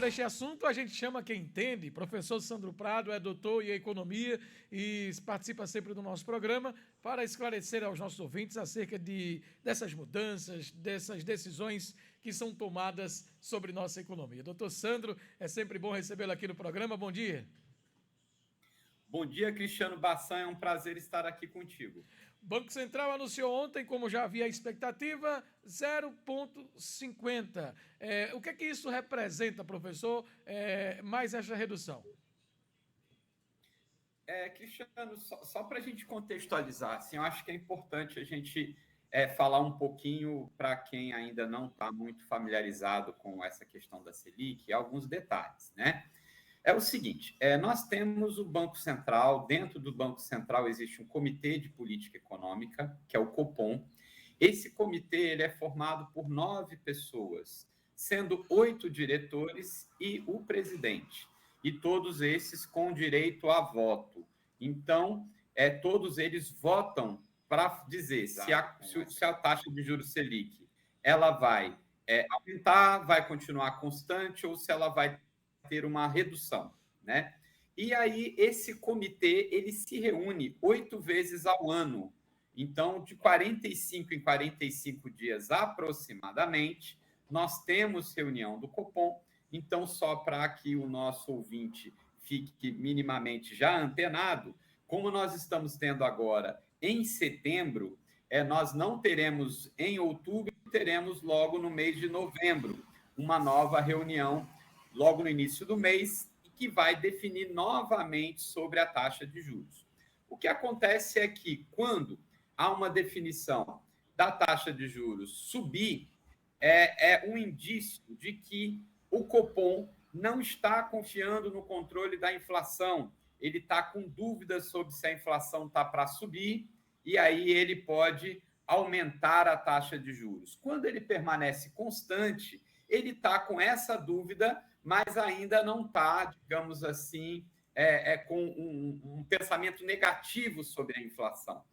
sobre este assunto, a gente chama quem entende. Professor Sandro Prado é doutor em economia e participa sempre do nosso programa para esclarecer aos nossos ouvintes acerca dessas mudanças, dessas decisões que são tomadas sobre nossa economia. Doutor Sandro, é sempre bom recebê-lo aqui no programa. Bom dia. Bom dia, Cristiano Bassan. É um prazer estar aqui contigo. O Banco Central anunciou ontem, como já havia a expectativa, 0,50. O que é que isso representa, professor, mais essa redução? Cristiano, só para a gente contextualizar, assim, eu acho que é importante a gente falar um pouquinho para quem ainda não está muito familiarizado com essa questão da Selic, alguns detalhes, né? É o seguinte, nós temos o Banco Central, dentro do Banco Central existe um Comitê de Política Econômica, que é o Copom. Esse comitê ele é formado por 9 pessoas, sendo 8 diretores e o presidente, e todos esses com direito a voto. Então, todos eles votam para dizer se a taxa de juros Selic ela vai aumentar, vai continuar constante ou se ela vai ter uma redução, né? E aí esse comitê ele se reúne 8 vezes ao ano. Então, de 45 em 45 dias aproximadamente, nós temos reunião do Copom. Então, só para que o nosso ouvinte fique minimamente já antenado, como nós estamos tendo agora em setembro, nós não teremos em outubro, teremos logo no mês de novembro uma nova reunião logo no início do mês, e que vai definir novamente sobre a taxa de juros. O que acontece é que, quando há uma definição da taxa de juros subir, é um indício de que o Copom não está confiando no controle da inflação. Ele está com dúvidas sobre se a inflação está para subir, e aí ele pode aumentar a taxa de juros. Quando ele permanece constante, ele está com essa dúvida, mas ainda não está, digamos assim, com um pensamento negativo sobre a inflação.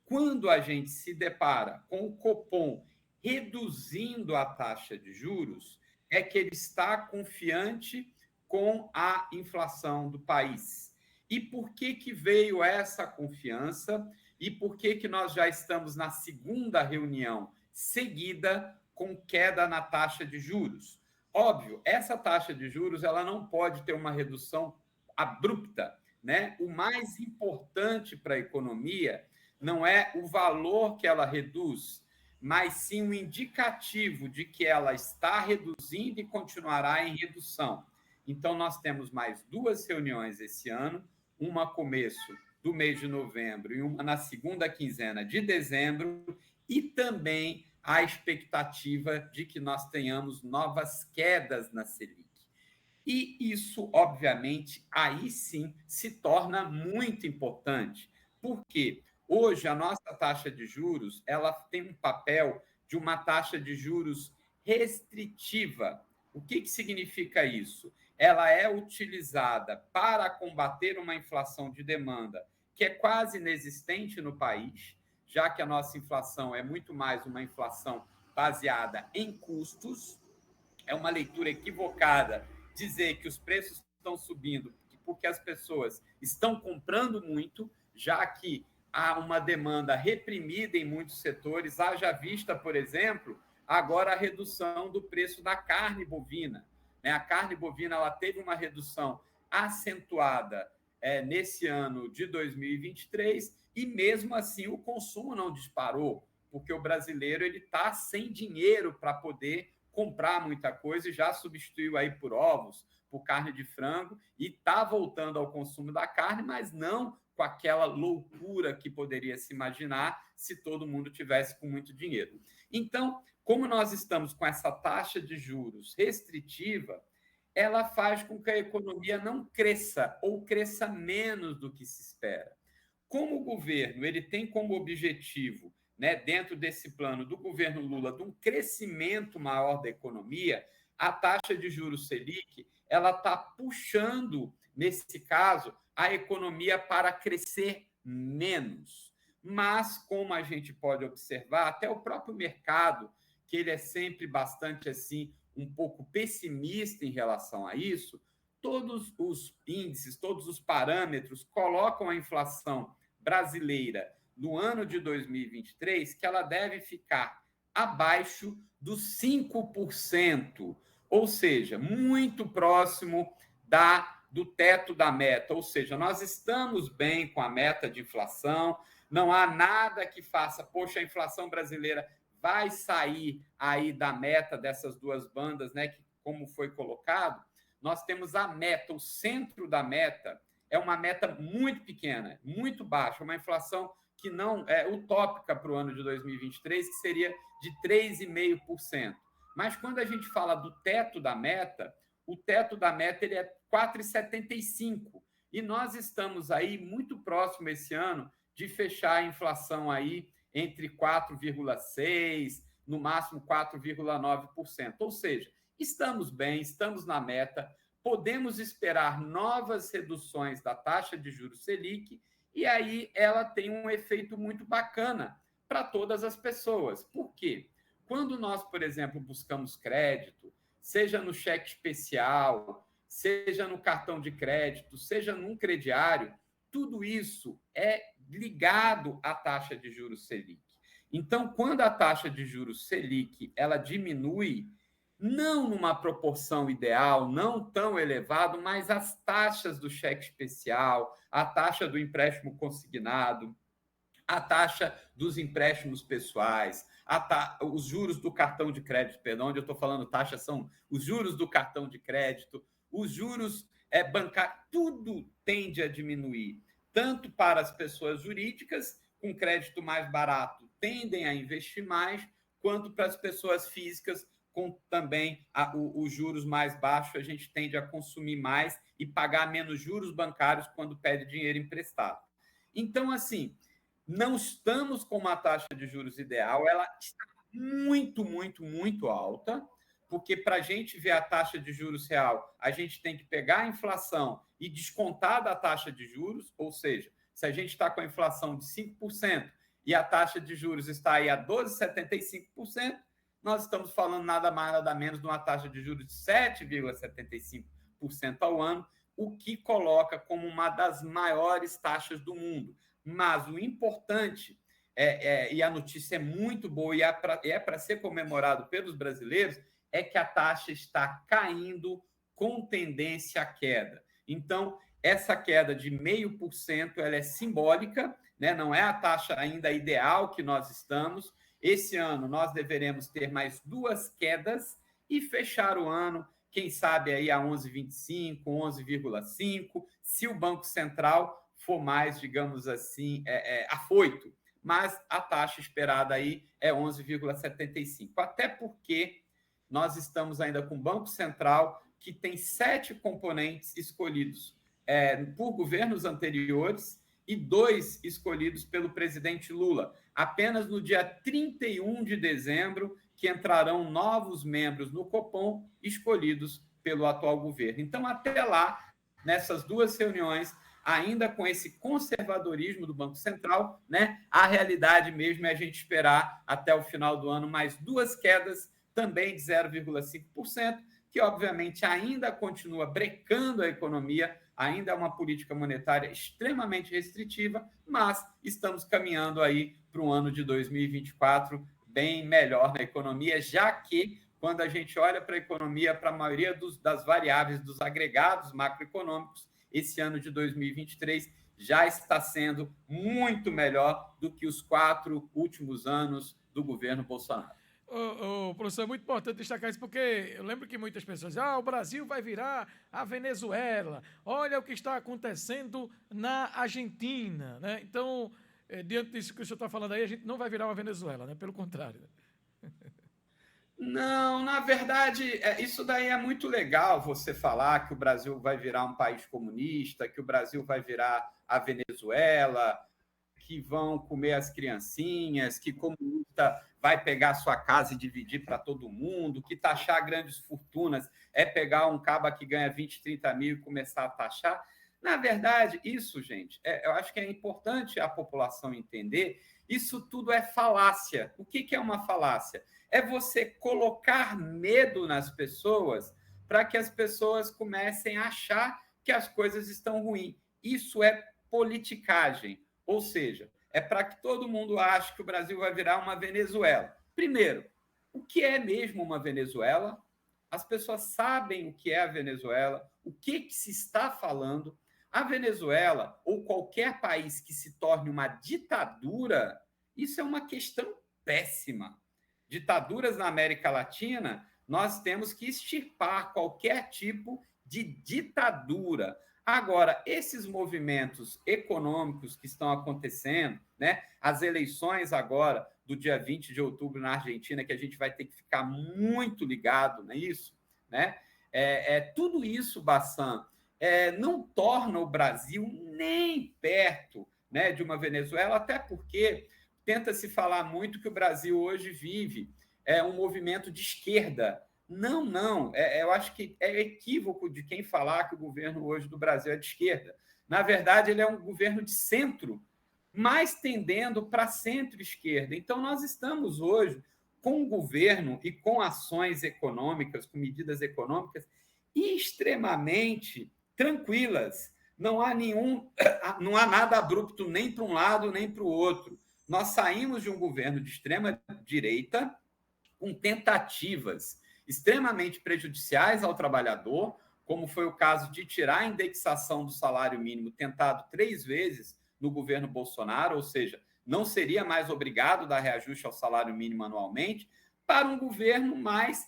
Quando a gente se depara com o Copom reduzindo a taxa de juros, é que ele está confiante com a inflação do país. E por que veio essa confiança? E por que nós já estamos na segunda reunião seguida com queda na taxa de juros? Óbvio, essa taxa de juros ela não pode ter uma redução abrupta, né? O mais importante para a economia não é o valor que ela reduz, mas sim um indicativo de que ela está reduzindo e continuará em redução. Então, nós temos mais 2 reuniões esse ano, uma começo do mês de novembro e uma na segunda quinzena de dezembro, e também a expectativa de que nós tenhamos novas quedas na Selic. E isso, obviamente, aí sim se torna muito importante, porque hoje a nossa taxa de juros ela tem um papel de uma taxa de juros restritiva. O que significa isso? Ela é utilizada para combater uma inflação de demanda que é quase inexistente no país, já que a nossa inflação é muito mais uma inflação baseada em custos. É uma leitura equivocada dizer que os preços estão subindo porque as pessoas estão comprando muito, já que há uma demanda reprimida em muitos setores. Haja vista, por exemplo, agora a redução do preço da carne bovina. A carne bovina ela teve uma redução acentuada nesse ano de 2023 e, mesmo assim, o consumo não disparou, porque o brasileiro ele está sem dinheiro para poder comprar muita coisa e já substituiu aí por ovos, por carne de frango, e está voltando ao consumo da carne, mas não com aquela loucura que poderia se imaginar se todo mundo tivesse com muito dinheiro. Então, como nós estamos com essa taxa de juros restritiva, ela faz com que a economia não cresça ou cresça menos do que se espera. Como o governo ele tem como objetivo, né, dentro desse plano do governo Lula, de um crescimento maior da economia, a taxa de juros Selic ela está puxando, nesse caso, a economia para crescer menos. Mas, como a gente pode observar, até o próprio mercado, que ele é sempre bastante assim, um pouco pessimista em relação a isso, todos os índices, todos os parâmetros colocam a inflação brasileira no ano de 2023 que ela deve ficar abaixo dos 5%, ou seja, muito próximo do teto da meta, ou seja, nós estamos bem com a meta de inflação, não há nada que faça, poxa, a inflação brasileira vai sair aí da meta dessas duas bandas, né, que, como foi colocado, nós temos a meta, o centro da meta é uma meta muito pequena, muito baixa, uma inflação que não é utópica para o ano de 2023, que seria de 3,5%. Mas quando a gente fala do teto da meta, o teto da meta ele é 4,75%. E nós estamos aí muito próximo esse ano de fechar a inflação aí entre 4,6%, no máximo 4,9%. Ou seja, estamos bem, estamos na meta, podemos esperar novas reduções da taxa de juros Selic, e aí ela tem um efeito muito bacana para todas as pessoas. Por quê? Quando nós, por exemplo, buscamos crédito, seja no cheque especial, seja no cartão de crédito, seja num crediário, tudo isso é ligado à taxa de juros Selic. Então, quando a taxa de juros Selic ela diminui, não numa proporção ideal, não tão elevado, mas as taxas do cheque especial, a taxa do empréstimo consignado, a taxa dos empréstimos pessoais, os juros do cartão de crédito, perdão, onde eu estou falando taxa são os juros do cartão de crédito, os juros bancários, tudo tende a diminuir, tanto para as pessoas jurídicas, com crédito mais barato, tendem a investir mais, quanto para as pessoas físicas, com também os juros mais baixos, a gente tende a consumir mais e pagar menos juros bancários quando pede dinheiro emprestado. Então, assim, não estamos com uma taxa de juros ideal, ela está muito, muito, muito alta, porque para a gente ver a taxa de juros real, a gente tem que pegar a inflação e descontar da taxa de juros, ou seja, se a gente está com a inflação de 5% e a taxa de juros está aí a 12,75%, nós estamos falando nada mais, nada menos de uma taxa de juros de 7,75% ao ano, o que coloca como uma das maiores taxas do mundo. Mas o importante, e a notícia é muito boa e é para ser comemorado pelos brasileiros, é que a taxa está caindo com tendência à queda. Então, essa queda de 0,5% ela é simbólica, né? Não é a taxa ainda ideal que nós estamos. Esse ano nós deveremos ter mais 2 quedas e fechar o ano, quem sabe, aí a 11,25, 11,5, se o Banco Central for mais, digamos assim, afoito. Mas a taxa esperada aí é 11,75. Até porque nós estamos ainda com o Banco Central, que tem 7 componentes escolhidos por governos anteriores e 2 escolhidos pelo presidente Lula. Apenas no dia 31 de dezembro que entrarão novos membros no Copom escolhidos pelo atual governo. Então, até lá, nessas 2 reuniões, ainda com esse conservadorismo do Banco Central, né, a realidade mesmo é a gente esperar até o final do ano mais 2 quedas, também de 0,5%, que obviamente ainda continua brecando a economia, ainda é uma política monetária extremamente restritiva, mas estamos caminhando aí para um ano de 2024 bem melhor na economia, já que quando a gente olha para a economia, para a maioria das variáveis, dos agregados macroeconômicos, esse ano de 2023 já está sendo muito melhor do que os 4 últimos anos do governo Bolsonaro. Professor, é muito importante destacar isso, porque eu lembro que muitas pessoas dizem, o Brasil vai virar a Venezuela, olha o que está acontecendo na Argentina, né? Então, diante disso que o senhor está falando aí, a gente não vai virar uma Venezuela, né? Pelo contrário. Não, na verdade, isso daí é muito legal você falar que o Brasil vai virar um país comunista, que o Brasil vai virar a Venezuela, que vão comer as criancinhas, que comunista vai pegar sua casa e dividir para todo mundo, que taxar grandes fortunas é pegar um caba que ganha 20, 30 mil e começar a taxar. Na verdade, isso, gente, eu acho que é importante a população entender, isso tudo é falácia. O que é uma falácia? é você colocar medo nas pessoas para que as pessoas comecem a achar que as coisas estão ruins. Isso é politicagem, ou seja, é para que todo mundo ache que o Brasil vai virar uma Venezuela. Primeiro, o que é mesmo uma Venezuela? As pessoas sabem o que é a Venezuela, o que se está falando. A Venezuela, ou qualquer país que se torne uma ditadura, isso é uma questão péssima. Ditaduras na América Latina, nós temos que extirpar qualquer tipo de ditadura. Agora, esses movimentos econômicos que estão acontecendo, né? As eleições agora do dia 20 de outubro na Argentina, que a gente vai ter que ficar muito ligado nisso, né? Tudo isso, Bassan, não torna o Brasil nem perto, né, de uma Venezuela, até porque tenta-se falar muito que o Brasil hoje vive um movimento de esquerda. Não, não. Eu acho que é equívoco de quem falar que o governo hoje do Brasil é de esquerda. Na verdade, ele é um governo de centro, mas tendendo para centro-esquerda. Então, nós estamos hoje com um governo e com ações econômicas, com medidas econômicas extremamente tranquilas. Não há nada abrupto nem para um lado nem para o outro. Nós saímos de um governo de extrema direita com tentativas extremamente prejudiciais ao trabalhador, como foi o caso de tirar a indexação do salário mínimo, tentado 3 vezes no governo Bolsonaro, ou seja, não seria mais obrigado a dar reajuste ao salário mínimo anualmente, para um governo mais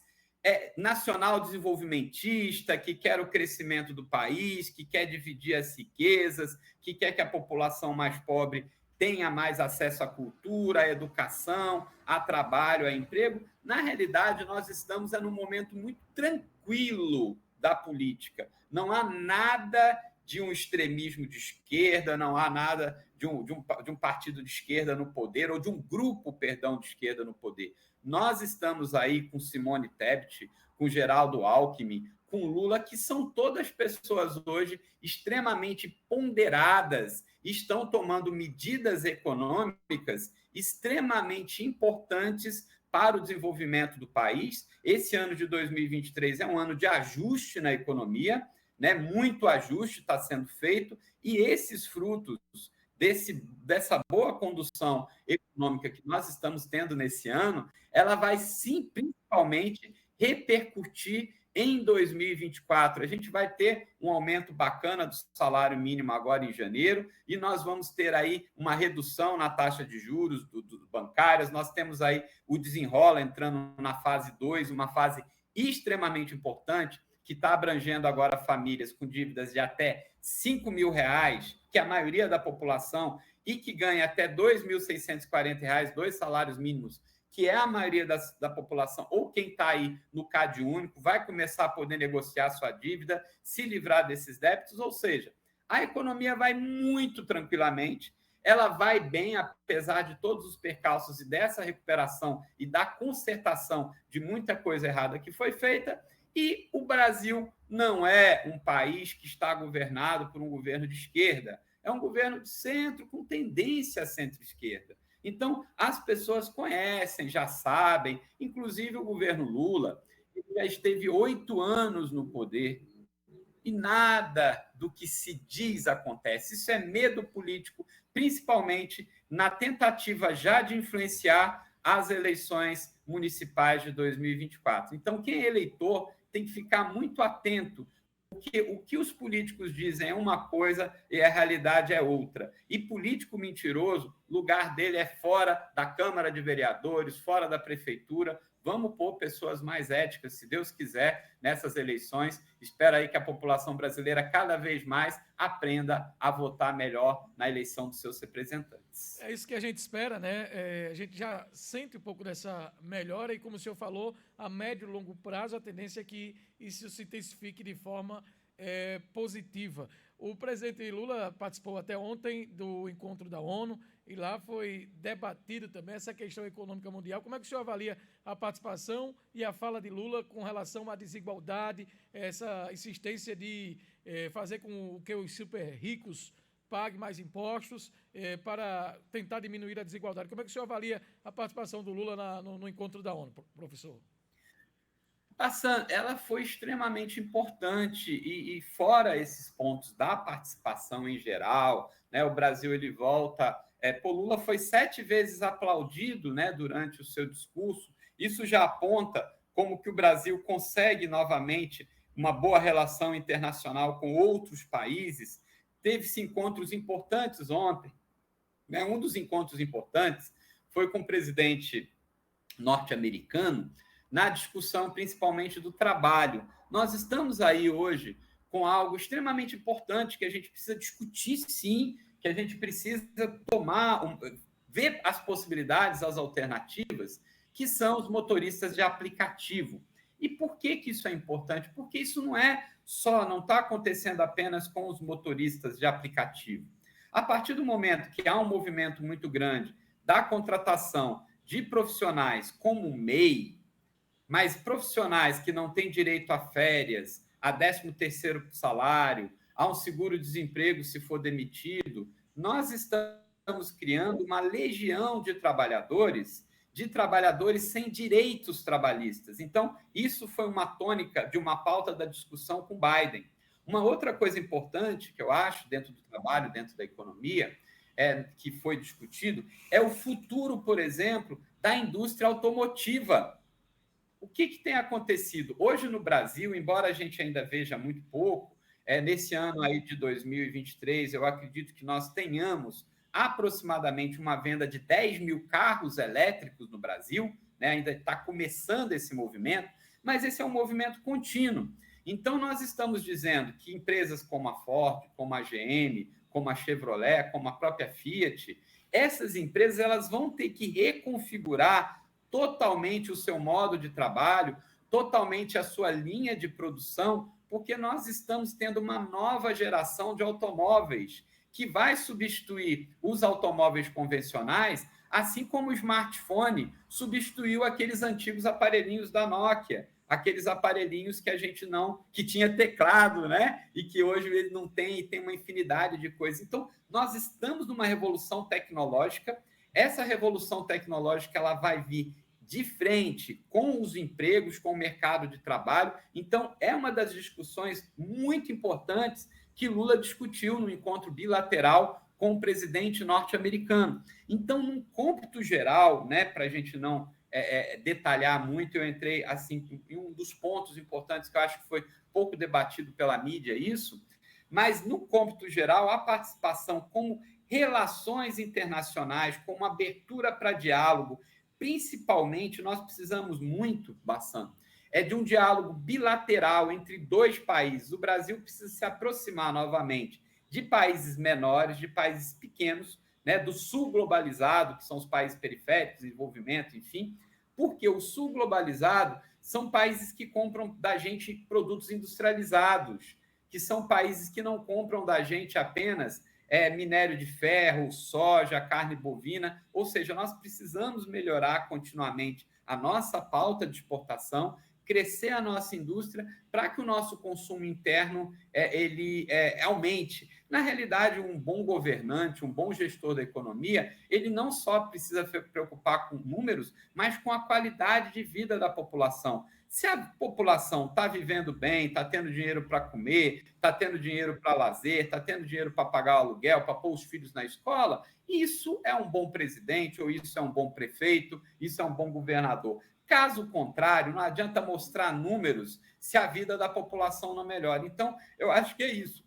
nacional desenvolvimentista, que quer o crescimento do país, que quer dividir as riquezas, que quer que a população mais pobre tenha mais acesso à cultura, à educação, a trabalho, a emprego. Na realidade, nós estamos num momento muito tranquilo da política. Não há nada de um extremismo de esquerda, não há nada de um partido de esquerda no poder, ou de um grupo, perdão, de esquerda no poder. Nós estamos aí com Simone Tebet, com Geraldo Alckmin, com Lula, que são todas pessoas hoje extremamente ponderadas, estão tomando medidas econômicas extremamente importantes para o desenvolvimento do país. Esse ano de 2023 é um ano de ajuste na economia, né? Muito ajuste está sendo feito, e esses frutos dessa boa condução econômica que nós estamos tendo nesse ano, ela vai sim, principalmente, repercutir em 2024. A gente vai ter um aumento bacana do salário mínimo agora em janeiro, e nós vamos ter aí uma redução na taxa de juros bancárias. Nós temos aí o desenrola entrando na fase 2, uma fase extremamente importante, que está abrangendo agora famílias com dívidas de até R$ 5.000, que é a maioria da população, e que ganha até R$ 2.640, 2 salários mínimos, que é a maioria da população, ou quem está aí no CAD único, vai começar a poder negociar sua dívida, se livrar desses débitos, ou seja, a economia vai muito tranquilamente, ela vai bem, apesar de todos os percalços e dessa recuperação e da consertação de muita coisa errada que foi feita, e o Brasil não é um país que está governado por um governo de esquerda, é um governo de centro com tendência à centro-esquerda. Então, as pessoas conhecem, já sabem, inclusive o governo Lula, ele já esteve 8 anos no poder e nada do que se diz acontece. Isso é medo político, principalmente na tentativa já de influenciar as eleições municipais de 2024. Então, quem é eleitor tem que ficar muito atento, porque o que os políticos dizem é uma coisa e a realidade é outra. E político mentiroso, lugar dele é fora da Câmara de Vereadores, fora da Prefeitura. Vamos pôr pessoas mais éticas, se Deus quiser, nessas eleições. Espero aí que a população brasileira cada vez mais aprenda a votar melhor na eleição dos seus representantes. É isso que a gente espera, né? A gente já sente um pouco dessa melhora e, como o senhor falou, a médio e longo prazo, a tendência é que isso se intensifique de forma positiva. O presidente Lula participou até ontem do encontro da ONU e lá foi debatido também essa questão econômica mundial. Como é que o senhor avalia a participação e a fala de Lula com relação à desigualdade, essa insistência de fazer com que os super ricos pague mais impostos para tentar diminuir a desigualdade. Como é que o senhor avalia a participação do Lula no encontro da ONU, professor? Hassan, ela foi extremamente importante e fora esses pontos da participação em geral, né, o Brasil ele volta. Lula foi 7 vezes aplaudido, né, durante o seu discurso. Isso já aponta como que o Brasil consegue novamente uma boa relação internacional com outros países. Teve-se encontros importantes ontem, né? Um dos encontros importantes foi com o presidente norte-americano, na discussão principalmente do trabalho. Nós estamos aí hoje com algo extremamente importante que a gente precisa discutir, sim, que a gente precisa ver as possibilidades, as alternativas, que são os motoristas de aplicativo. E por que isso é importante? Porque isso não está acontecendo apenas com os motoristas de aplicativo. A partir do momento que há um movimento muito grande da contratação de profissionais como MEI, mas profissionais que não têm direito a férias, a 13º salário, a um seguro-desemprego se for demitido, nós estamos criando uma legião de trabalhadores sem direitos trabalhistas. Então, isso foi uma tônica de uma pauta da discussão com Biden. Uma outra coisa importante que eu acho dentro do trabalho, dentro da economia, que foi discutido, é o futuro, por exemplo, da indústria automotiva. O que tem acontecido? Hoje no Brasil, embora a gente ainda veja muito pouco, nesse ano aí de 2023, eu acredito que nós tenhamos aproximadamente uma venda de 10 mil carros elétricos no Brasil, né? Ainda está começando esse movimento, mas esse é um movimento contínuo. Então, nós estamos dizendo que empresas como a Ford, como a GM, como a Chevrolet, como a própria Fiat, essas empresas elas vão ter que reconfigurar totalmente o seu modo de trabalho, totalmente a sua linha de produção, porque nós estamos tendo uma nova geração de automóveis que vai substituir os automóveis convencionais, assim como o smartphone substituiu aqueles antigos aparelhinhos da Nokia, aqueles aparelhinhos que a gente que tinha teclado, né? E que hoje ele não tem, e tem uma infinidade de coisas. Então, nós estamos numa revolução tecnológica. Essa revolução tecnológica ela vai vir de frente com os empregos, com o mercado de trabalho. Então, é uma das discussões muito importantes que Lula discutiu no encontro bilateral com o presidente norte-americano. Então, num cômputo geral, né, para a gente não detalhar muito, eu entrei assim em um dos pontos importantes que eu acho que foi pouco debatido pela mídia, isso, mas no cômputo geral, a participação como relações internacionais, como abertura para diálogo, principalmente, nós precisamos muito, Bassan, de um diálogo bilateral entre 2 países. O Brasil precisa se aproximar novamente de países menores, de países pequenos, né, do sul globalizado, que são os países periféricos, desenvolvimento, enfim, porque o sul globalizado são países que compram da gente produtos industrializados, que são países que não compram da gente apenas minério de ferro, soja, carne bovina, ou seja, nós precisamos melhorar continuamente a nossa pauta de exportação, crescer a nossa indústria para que o nosso consumo interno ele aumente. Na realidade, um bom governante, um bom gestor da economia, ele não só precisa se preocupar com números, mas com a qualidade de vida da população. Se a população está vivendo bem, está tendo dinheiro para comer, está tendo dinheiro para lazer, está tendo dinheiro para pagar o aluguel, para pôr os filhos na escola, isso é um bom presidente, ou isso é um bom prefeito, isso é um bom governador. Caso contrário, não adianta mostrar números se a vida da população não melhora. Então, eu acho que é isso.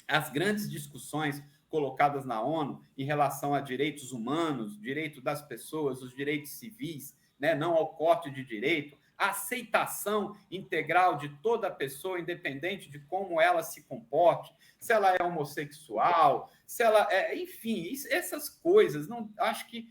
As grandes discussões colocadas na ONU em relação a direitos humanos, direito das pessoas, os direitos civis, né, não ao corte de direito, a aceitação integral de toda pessoa, independente de como ela se comporte, se ela é homossexual, se ela enfim, essas coisas, não acho que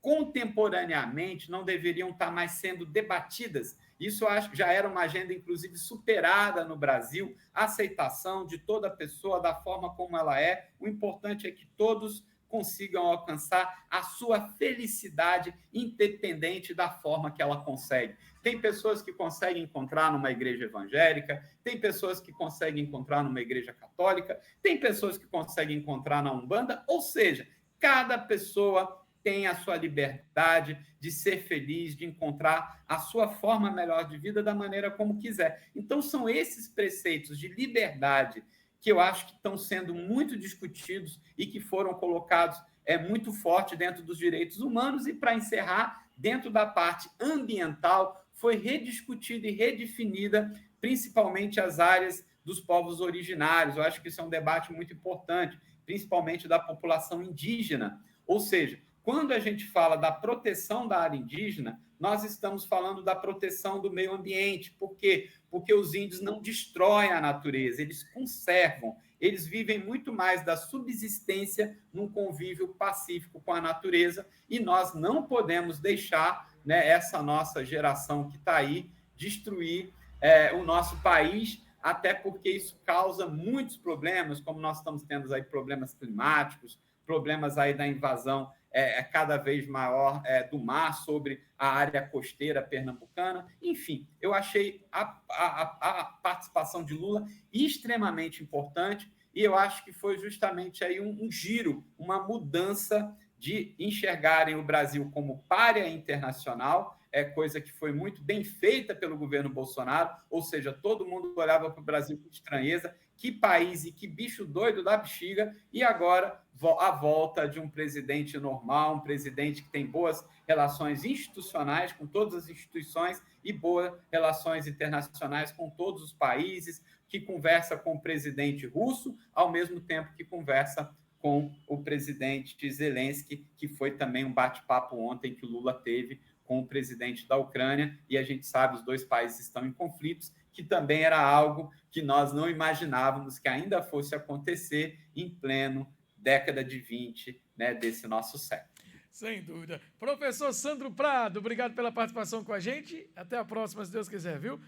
contemporaneamente não deveriam estar mais sendo debatidas. Isso eu acho que já era uma agenda, inclusive, superada no Brasil, a aceitação de toda pessoa da forma como ela é. O importante é que todos consigam alcançar a sua felicidade, independente da forma que ela consegue. Tem pessoas que conseguem encontrar numa igreja evangélica, tem pessoas que conseguem encontrar numa igreja católica, tem pessoas que conseguem encontrar na Umbanda, ou seja, cada pessoa tem a sua liberdade de ser feliz, de encontrar a sua forma melhor de vida da maneira como quiser. Então, são esses preceitos de liberdade que eu acho que estão sendo muito discutidos e que foram colocados muito forte dentro dos direitos humanos. E, para encerrar, dentro da parte ambiental, foi rediscutida e redefinida principalmente as áreas dos povos originários. Eu acho que isso é um debate muito importante, principalmente da população indígena. Ou seja, quando a gente fala da proteção da área indígena, nós estamos falando da proteção do meio ambiente. Por quê? Porque os índios não destroem a natureza, eles conservam. Eles vivem muito mais da subsistência num convívio pacífico com a natureza, e nós não podemos deixar, né, essa nossa geração que está aí destruir o nosso país, até porque isso causa muitos problemas, como nós estamos tendo aí problemas climáticos, problemas aí da invasão cada vez maior do mar sobre a área costeira pernambucana. Enfim, eu achei a participação de Lula extremamente importante, e eu acho que foi justamente aí um giro, uma mudança de enxergarem o Brasil como pária internacional, coisa que foi muito bem feita pelo governo Bolsonaro, ou seja, todo mundo olhava para o Brasil com estranheza, que país e que bicho doido da bexiga, e agora a volta de um presidente normal, um presidente que tem boas relações institucionais com todas as instituições e boas relações internacionais com todos os países, que conversa com o presidente russo, ao mesmo tempo que conversa com o presidente Zelensky, que foi também um bate-papo ontem que o Lula teve com o presidente da Ucrânia, e a gente sabe, os dois países estão em conflitos, que também era algo que nós não imaginávamos que ainda fosse acontecer em pleno década de 20, né, desse nosso século. Sem dúvida. Professor Sandro Prado, obrigado pela participação com a gente. Até a próxima, se Deus quiser, viu?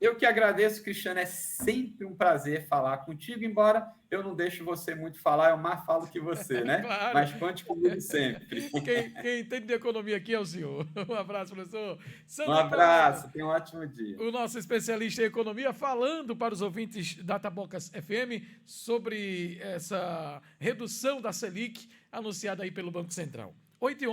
Eu que agradeço, Cristiano, é sempre um prazer falar contigo, embora eu não deixe você muito falar, eu mais falo que você, né? Claro. Mas conte comigo sempre. Quem entende de economia aqui é o senhor. Um abraço, professor. Um abraço, tenha um ótimo dia. O nosso especialista em economia falando para os ouvintes da Tabocas FM sobre essa redução da Selic anunciada aí pelo Banco Central. 8h11.